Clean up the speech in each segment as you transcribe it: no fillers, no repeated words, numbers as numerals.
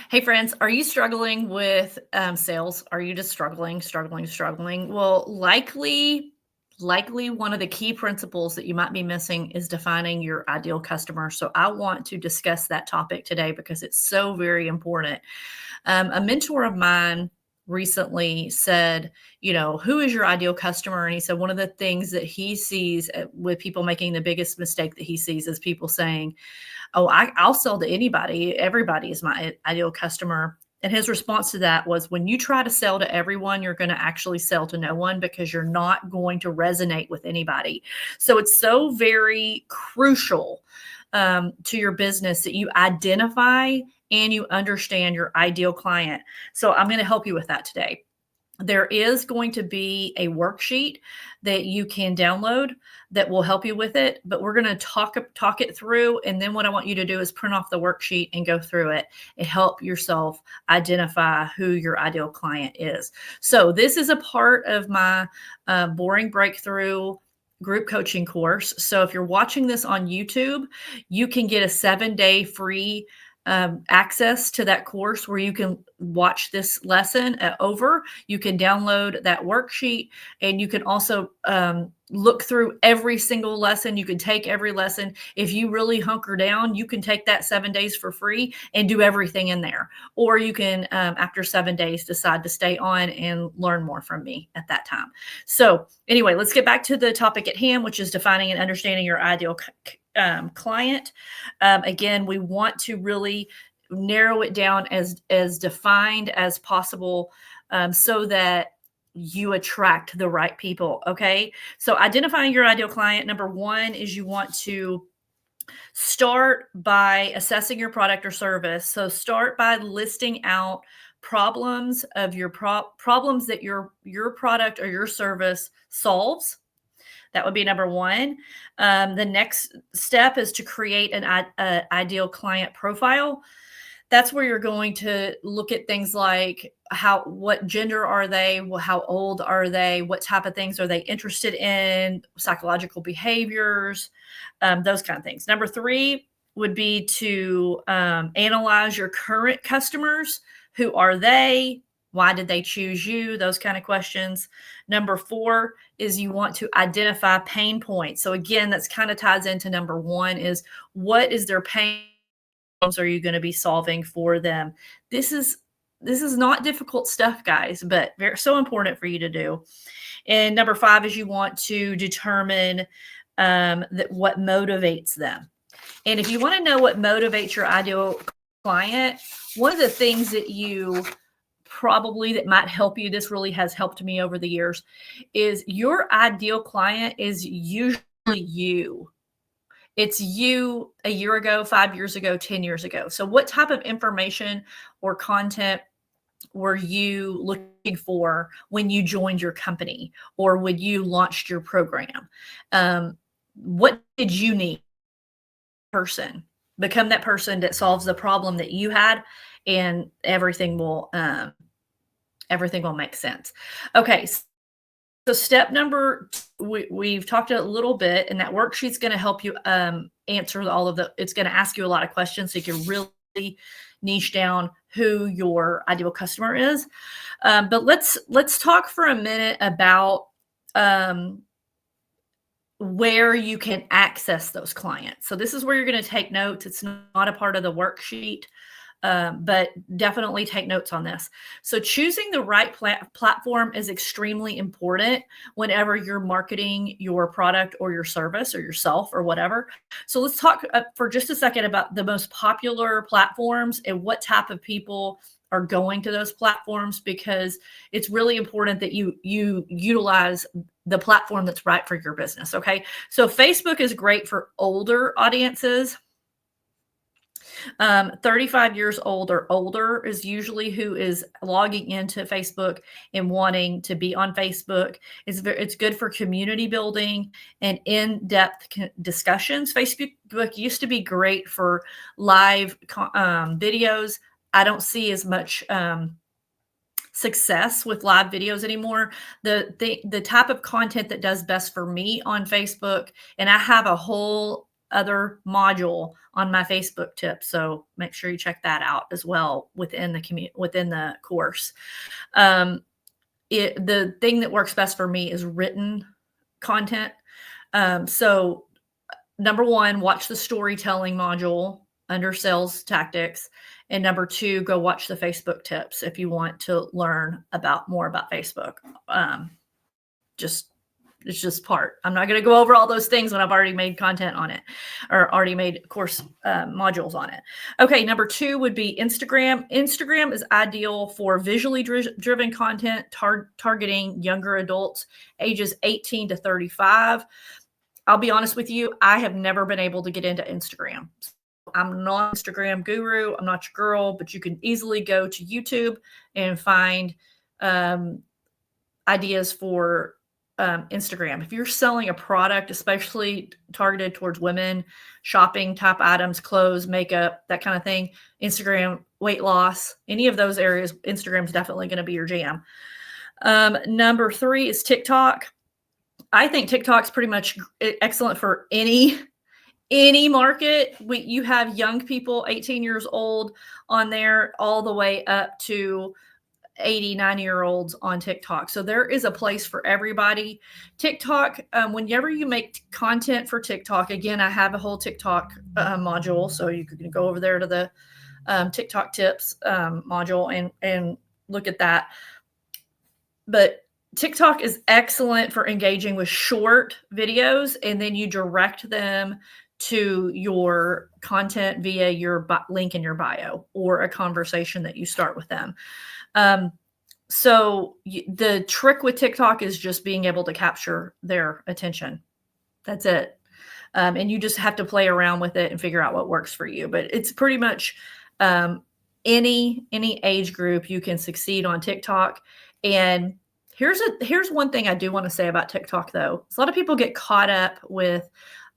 Hey friends, are you struggling with sales? Are you just struggling? Well, likely one of the key principles that you might be missing is defining your ideal customer. So I want to discuss that topic today because it's so very important. A mentor of mine recently said, who is your ideal customer? And he said one of the things that he sees with people making the biggest mistake that he sees is people saying, oh, I'll sell to anybody. Everybody is my ideal customer. And his response to that was, when you try to sell to everyone, you're going to actually sell to no one because you're not going to resonate with anybody. So it's so very crucial to your business that you identify and you understand your ideal client. So I'm going to help you with that today. There is going to be a worksheet that you can download that will help you with it, but we're going to talk it through. And then what I want you to do is print off the worksheet and go through it and help yourself identify who your ideal client is. So this is a part of my Boring Breakthrough group coaching course. So if you're watching this on YouTube, you can get a 7-day free access to that course where you can watch this lesson over. You can download that worksheet, and you can also look through every single lesson. You can take every lesson. If you really hunker down, you can take that 7 days for free and do everything in there. Or you can, after 7 days, decide to stay on and learn more from me at that time. So anyway, let's get back to the topic at hand, which is defining and understanding your ideal client. Again, we want to really narrow it down as defined as possible, so that you attract the right people. Okay. So identifying your ideal client, number one is you want to start by assessing your product or service. So start by listing out problems of your problems that your product or your service solves. That would be number one. The next step is to create an ideal client profile. That's where you're going to look at things like what gender are they? How old are they? What type of things are they interested in? Psychological behaviors, those kind of things. Number three would be to analyze your current customers. Who are they? Why did they choose you? Those kind of questions. Number four is you want to identify pain points. So again, that's kind of ties into number one is, what is their pain problems are you going to be solving for them? This is not difficult stuff, guys, but so important for you to do. And number five is you want to determine that what motivates them. And if you want to know what motivates your ideal client, one of the things that might help you, this really has helped me over the years, is your ideal client is usually you. It's you a year ago, 5 years ago, 10 years ago. So what type of information or content were you looking for when you joined your company or when you launched your program? What did you need? Become that person that solves the problem that you had, and everything will make sense. Okay. So step number, we've talked a little bit, and that worksheet's going to help you answer it's going to ask you a lot of questions so you can really niche down who your ideal customer is. But let's talk for a minute about where you can access those clients. So this is where you're going to take notes. It's not a part of the worksheet. But definitely take notes on this. So choosing the right platform is extremely important whenever you're marketing your product or your service or yourself or whatever. So let's talk for just a second about the most popular platforms and what type of people are going to those platforms, because it's really important that you utilize the platform that's right for your business. Okay. So Facebook is great for older audiences. 35 years old or older is usually who is logging into Facebook and wanting to be on Facebook. It's good for community building and in-depth discussions. Facebook used to be great for live videos. I don't see as much success with live videos anymore. The type of content that does best for me on Facebook, and I have a whole other module on my Facebook tips. So make sure you check that out as well within the course. The thing that works best for me is written content. So number one, watch the storytelling module under sales tactics. And number two, go watch the Facebook tips if you want to learn more about Facebook. It's just part. I'm not going to go over all those things when I've already made content on it or already made course modules on it. Okay, number two would be Instagram. Instagram is ideal for visually driven content targeting younger adults ages 18 to 35. I'll be honest with you, I have never been able to get into Instagram. I'm not an Instagram guru. I'm not your girl, but you can easily go to YouTube and find ideas for Instagram. If you're selling a product, especially targeted towards women, shopping type items, clothes, makeup, that kind of thing, Instagram, weight loss, any of those areas, Instagram's definitely going to be your jam. Number three is TikTok. I think TikTok's pretty much excellent for any market. You have young people, 18 years old on there, all the way up to 80, 90-year-olds on TikTok. So there is a place for everybody. TikTok, whenever you make content for TikTok, again, I have a whole TikTok module. So you can go over there to the TikTok tips module and look at that. But TikTok is excellent for engaging with short videos, and then you direct them to your content via your link in your bio or a conversation that you start with them. So the trick with TikTok is just being able to capture their attention. That's it. And you just have to play around with it and figure out what works for you. But it's pretty much any age group you can succeed on TikTok. And here's one thing I do want to say about TikTok, though. A lot of people get caught up with,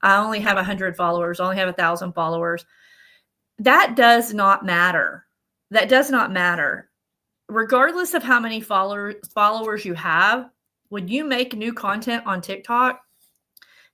I only have 100 followers, I only have 1,000 followers. That does not matter. That does not matter. Regardless of how many followers you have, when you make new content on TikTok,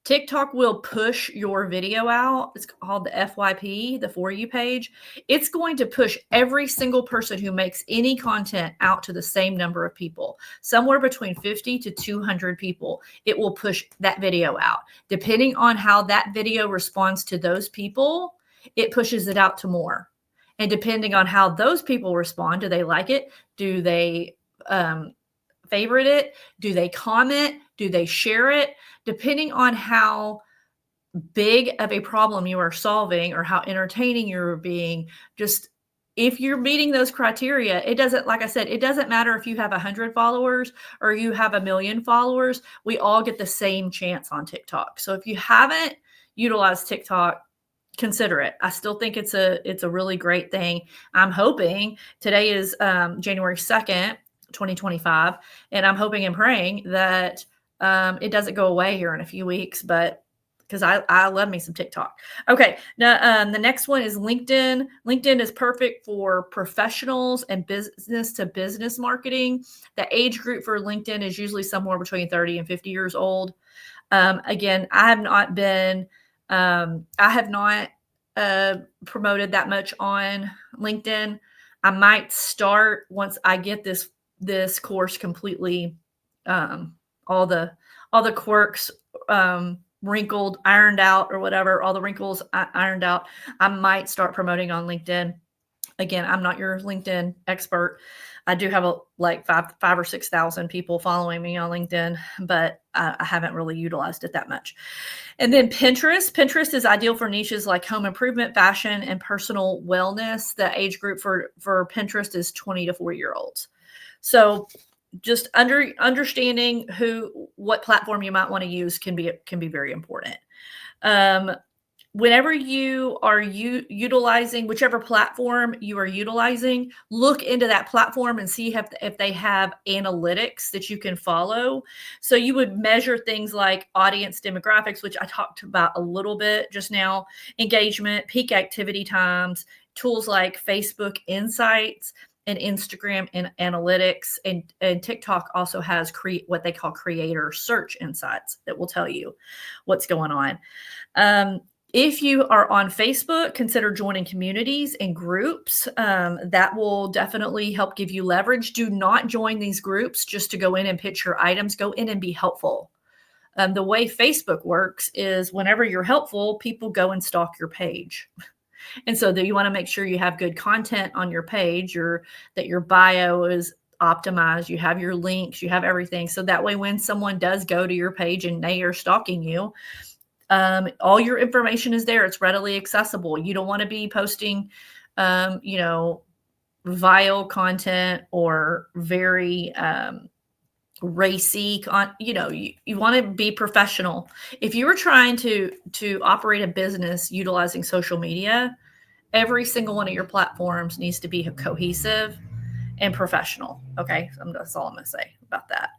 TikTok will push your video out. It's called the FYP, the For You page. It's going to push every single person who makes any content out to the same number of people, somewhere between 50 to 200 people. It will push that video out. Depending on how that video responds to those people, it pushes it out to more. And depending on how those people respond, do they like it? Do they favorite it? Do they comment? Do they share it? Depending on how big of a problem you are solving or how entertaining you're being, just if you're meeting those criteria, it doesn't, like I said, it doesn't matter if you have 100 followers or you have 1 million followers. We all get the same chance on TikTok. So if you haven't utilized TikTok, consider it. I still think it's a really great thing. I'm hoping today is January 2nd, 2025, and I'm hoping and praying that it doesn't go away here in a few weeks, but because I love me some TikTok. Okay, now the next one is LinkedIn. LinkedIn is perfect for professionals and business to business marketing. The age group for LinkedIn is usually somewhere between 30 and 50 years old. Again, I have not promoted that much on LinkedIn. I might start once I get this course completely, all the quirks wrinkled, ironed out, or whatever, all the wrinkles ironed out. I might start promoting on LinkedIn. Again, I'm not your LinkedIn expert. I do have five or 6,000 people following me on LinkedIn, but I haven't really utilized it that much. And then Pinterest. Pinterest is ideal for niches like home improvement, fashion, and personal wellness. The age group for Pinterest is 20 to 40-year-olds. So just understanding what platform you might want to use can be very important. Whenever you are utilizing whichever platform you are utilizing, look into that platform and see if they have analytics that you can follow. So you would measure things like audience demographics, which I talked about a little bit just now, engagement, peak activity times, tools like Facebook Insights and Instagram and analytics, and TikTok also has what they call creator search insights that will tell you what's going on. If you are on Facebook, consider joining communities and groups. That will definitely help give you leverage. Do not join these groups just to go in and pitch your items. Go in and be helpful. The way Facebook works is whenever you're helpful, people go and stalk your page. And so you want to make sure you have good content on your page, that your bio is optimized, you have your links, you have everything. So that way, when someone does go to your page and they are stalking you, all your information is there. It's readily accessible. You don't want to be posting, vile content or very racy. You want to be professional. If you were trying to operate a business utilizing social media, every single one of your platforms needs to be cohesive and professional. Okay, that's all I'm going to say about that.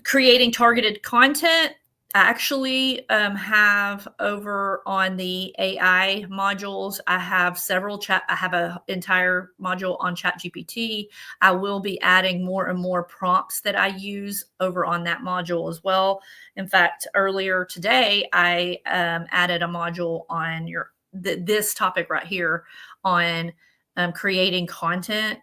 Creating targeted content. I actually have over on the AI modules, I have I have an entire module on ChatGPT. I will be adding more and more prompts that I use over on that module as well. In fact, earlier today, I added a module on this topic right here on creating content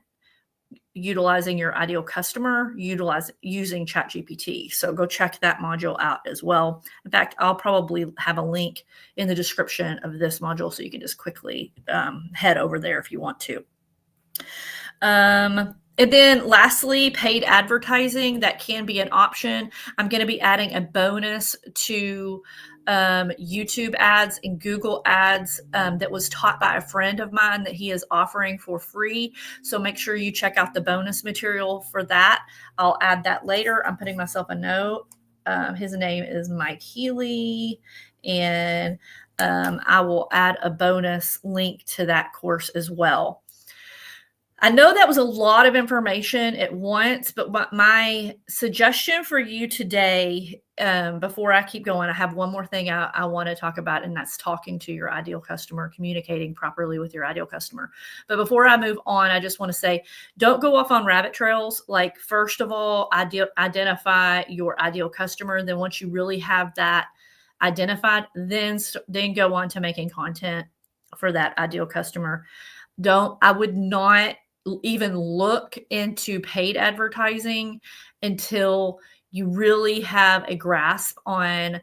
utilizing your ideal customer, using ChatGPT. So go check that module out as well. In fact, I'll probably have a link in the description of this module so you can just quickly head over there if you want to. And then lastly, paid advertising, that can be an option. I'm going to be adding a bonus to YouTube ads and Google ads that was taught by a friend of mine that he is offering for free. So make sure you check out the bonus material for that. I'll add that later. I'm putting myself a note. His name is Mike Healy, and I will add a bonus link to that course as well. I know that was a lot of information at once, but my suggestion for you today, before I keep going, I have one more thing I want to talk about, and that's talking to your ideal customer, communicating properly with your ideal customer. But before I move on, I just want to say, don't go off on rabbit trails. Like, first of all, identify your ideal customer. Then once you really have that identified, then go on to making content for that ideal customer. I would not even look into paid advertising until you really have a grasp on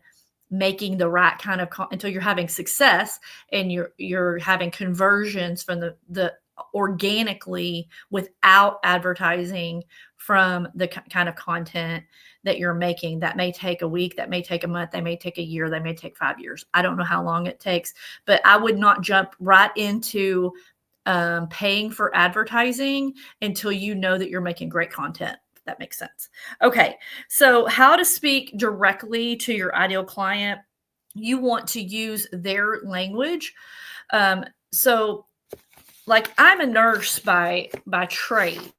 making the right kind of until you're having success and you're having conversions from the organically without advertising from the kind of content that you're making. That may take a week, that may take a month, that may take a year, that may take 5 years. I don't know how long it takes, but I would not jump right into paying for advertising until you know that you're making great content, if that makes sense. Okay, so how to speak directly to your ideal client. You want to use their language. So like, I'm a nurse by trade.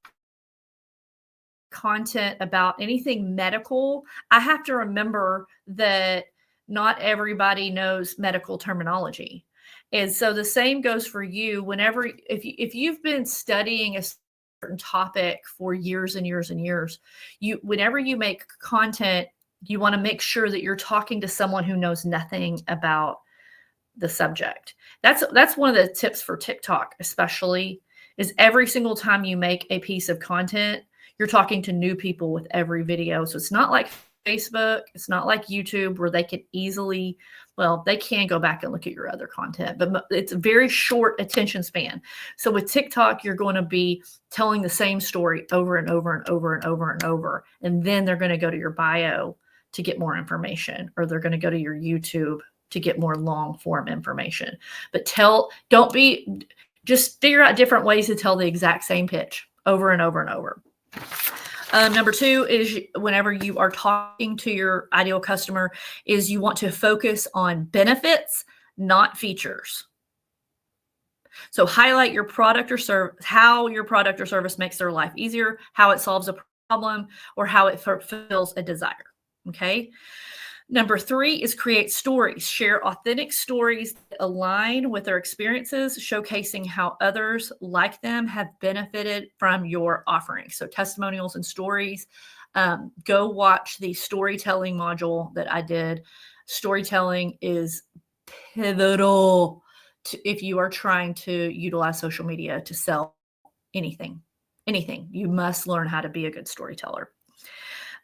Content about anything medical, I have to remember that not everybody knows medical terminology. And so the same goes for you. If you've been studying a certain topic for years and years and years, whenever you make content, you want to make sure that you're talking to someone who knows nothing about the subject. That's one of the tips for TikTok, especially, is every single time you make a piece of content, you're talking to new people with every video. So it's not like Facebook, it's not like YouTube, where they can easily, they can go back and look at your other content, but it's a very short attention span. So with TikTok, you're going to be telling the same story over and over and over and over and over. And then they're going to go to your bio to get more information, or they're going to go to your YouTube to get more long form information. But just figure out different ways to tell the exact same pitch over and over and over. Number 2 is, whenever you are talking to your ideal customer, is you want to focus on benefits, not features. So highlight your product or service, how your product or service makes their life easier, how it solves a problem, or how it fulfills a desire. Okay. Number 3 is create stories. Share authentic stories that align with their experiences, showcasing how others like them have benefited from your offering. So testimonials and stories. Go watch the storytelling module that I did. Storytelling is pivotal if you are trying to utilize social media to sell anything. Anything. You must learn how to be a good storyteller.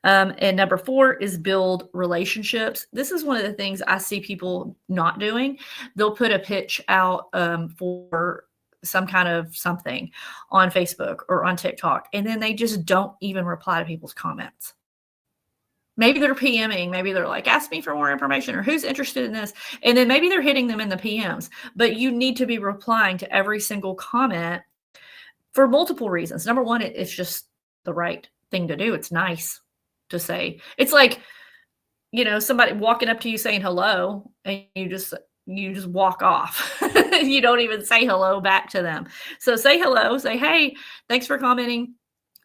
And number 4 is build relationships. This is one of the things I see people not doing. They'll put a pitch out for some kind of something on Facebook or on TikTok, and then they just don't even reply to people's comments. Maybe they're PMing, maybe they're like, ask me for more information or who's interested in this. And then maybe they're hitting them in the PMs, but you need to be replying to every single comment for multiple reasons. Number 1, it's just the right thing to do. It's nice to say. It's like, somebody walking up to you saying hello and you just walk off. You don't even say hello back to them. So say hello, say, hey, thanks for commenting.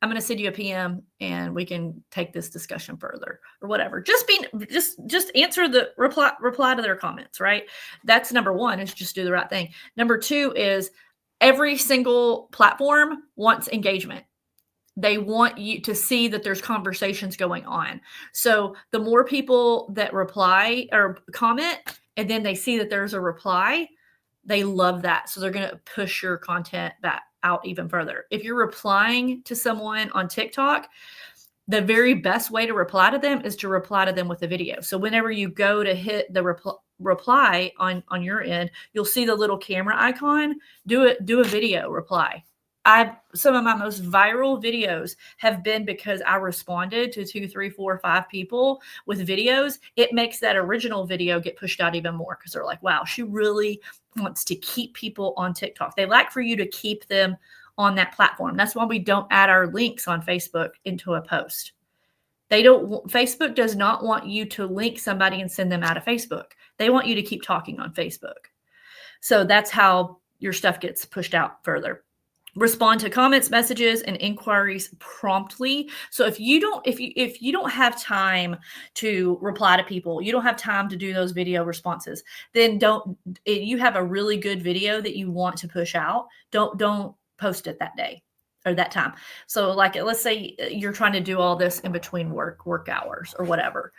I'm going to send you a PM and we can take this discussion further or whatever. Just answer the reply to their comments, right? That's number 1 is just do the right thing. Number 2 is every single platform wants engagement. They want you to see that there's conversations going on. So the more people that reply or comment, and then they see that there's a reply, they love that. So they're going to push your content back out even further. If you're replying to someone on TikTok, the very best way to reply to them is to reply to them with a video. So whenever you go to hit the reply on your end, you'll see the little camera icon. Do a video reply. Some of my most viral videos have been because I responded to 2, 3, 4, 5 people with videos. It makes that original video get pushed out even more because they're like, wow, she really wants to keep people on TikTok. They like for you to keep them on that platform. That's why we don't add our links on Facebook into a post. Facebook does not want you to link somebody and send them out of Facebook. They want you to keep talking on Facebook. So that's how your stuff gets pushed out further. Respond to comments, messages, and inquiries promptly. So if you don't have time to reply to people, you don't have time to do those video responses, then you have a really good video that you want to push out, don't post it that day or that time. So like, let's say you're trying to do all this in between work hours or whatever.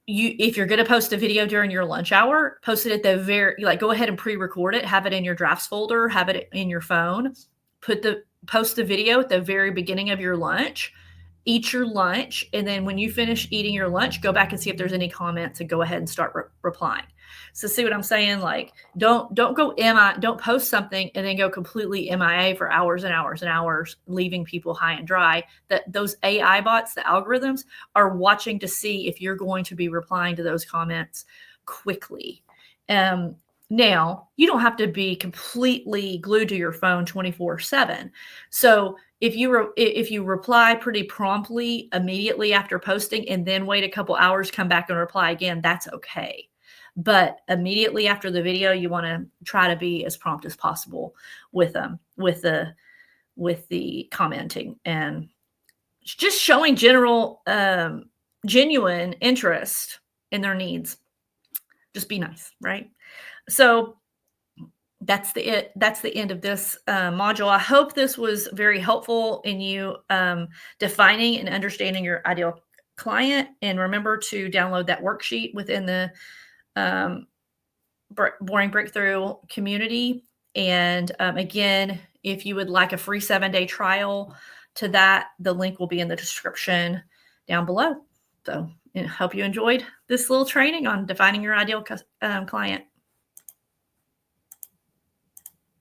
If you're going to post a video during your lunch hour, post it at go ahead and pre-record it, have it in your drafts folder, have it in your phone, post the video at the very beginning of your lunch, eat your lunch. And then when you finish eating your lunch, go back and see if there's any comments and go ahead and start replying. So see what I'm saying? Like, don't post something and then go completely MIA for hours and hours and hours, leaving people high and dry. That those AI bots, the algorithms, are watching to see if you're going to be replying to those comments quickly. Now, you don't have to be completely glued to your phone 24/7. So if you reply pretty promptly immediately after posting and then wait a couple hours, come back and reply again, that's okay. But immediately after the video, you want to try to be as prompt as possible with the commenting and just showing genuine interest in their needs. Just be nice, right? So that's the end of this module. I hope this was very helpful in you defining and understanding your ideal client. And remember to download that worksheet within the Boring Breakthrough community. And again, if you would like a free 7-day trial to that, the link will be in the description down below. So I hope you enjoyed this little training on defining your ideal client.